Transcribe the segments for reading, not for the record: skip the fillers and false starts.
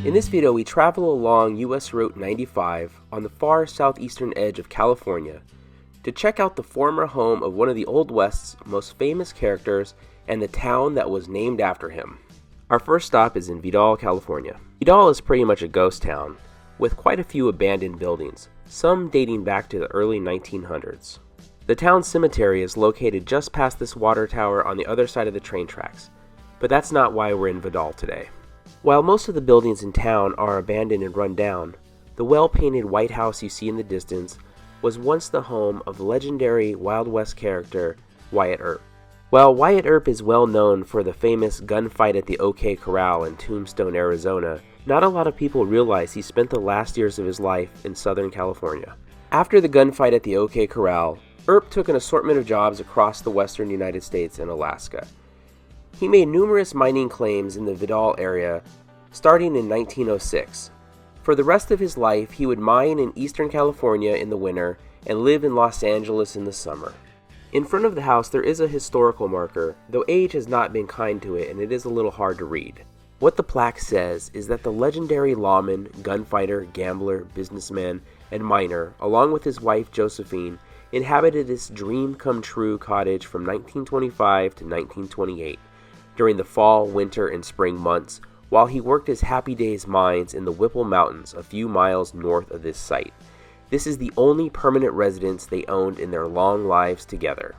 In this video, we travel along US Route 95 on the far southeastern edge of California to check out the former home of one of the Old West's most famous characters and the town that was named after him. Our first stop is in Vidal, California. Vidal is pretty much a ghost town, with quite a few abandoned buildings, some dating back to the early 1900s. The town cemetery is located just past this water tower on the other side of the train tracks, but that's not why we're in Vidal today. While most of the buildings in town are abandoned and run down, the well-painted White House you see in the distance was once the home of legendary Wild West character Wyatt Earp. While Wyatt Earp is well known for the famous gunfight at the OK Corral in Tombstone, Arizona, not a lot of people realize he spent the last years of his life in Southern California. After the gunfight at the OK Corral, Earp took an assortment of jobs across the western United States and Alaska. He made numerous mining claims in the Vidal area starting in 1906. For the rest of his life, he would mine in Eastern California in the winter and live in Los Angeles in the summer. In front of the house there is a historical marker, though age has not been kind to it and it is a little hard to read. What the plaque says is that the legendary lawman, gunfighter, gambler, businessman, and miner, along with his wife Josephine, inhabited this dream-come-true cottage from 1925 to 1928, during the fall, winter, and spring months, while he worked his Happy Days mines in the Whipple Mountains a few miles north of this site. This is the only permanent residence they owned in their long lives together.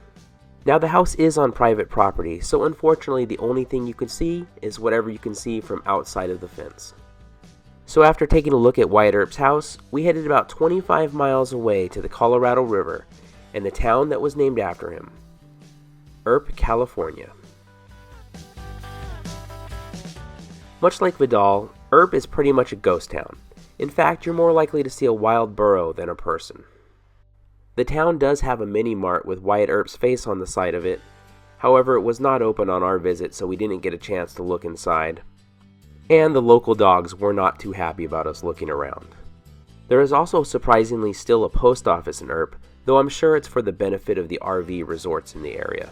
Now the house is on private property, so unfortunately the only thing you can see is whatever you can see from outside of the fence. So after taking a look at Wyatt Earp's house, we headed about 25 miles away to the Colorado River and the town that was named after him, Earp, California. Much like Vidal, Earp is pretty much a ghost town. In fact, you're more likely to see a wild burro than a person. The town does have a mini-mart with Wyatt Earp's face on the side of it. However, it was not open on our visit, so we didn't get a chance to look inside. And the local dogs were not too happy about us looking around. There is also surprisingly still a post office in Earp, though I'm sure it's for the benefit of the RV resorts in the area.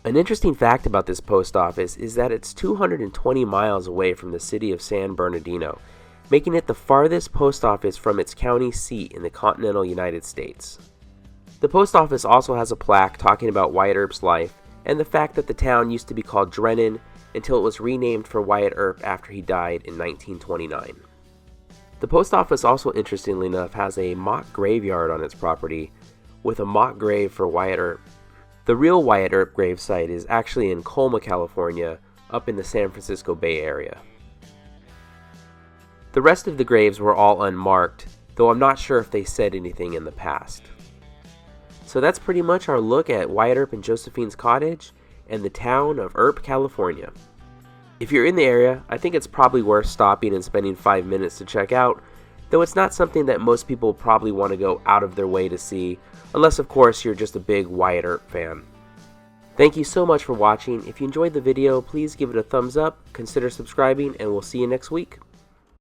An interesting fact about this post office is that it's 220 miles away from the city of San Bernardino, making it the farthest post office from its county seat in the continental United States. The post office also has a plaque talking about Wyatt Earp's life and the fact that the town used to be called Drennan until it was renamed for Wyatt Earp after he died in 1929. The post office also, interestingly enough, has a mock graveyard on its property with a mock grave for Wyatt Earp. The real Wyatt Earp gravesite is actually in Colma, California, up in the San Francisco Bay Area. The rest of the graves were all unmarked, though I'm not sure if they said anything in the past. So that's pretty much our look at Wyatt Earp and Josephine's cottage and the town of Earp, California. If you're in the area, I think it's probably worth stopping and spending 5 minutes to check out, though it's not something that most people probably want to go out of their way to see, unless of course you're just a big Wyatt Earp fan. Thank you so much for watching. If you enjoyed the video, please give it a thumbs up, consider subscribing, and we'll see you next week.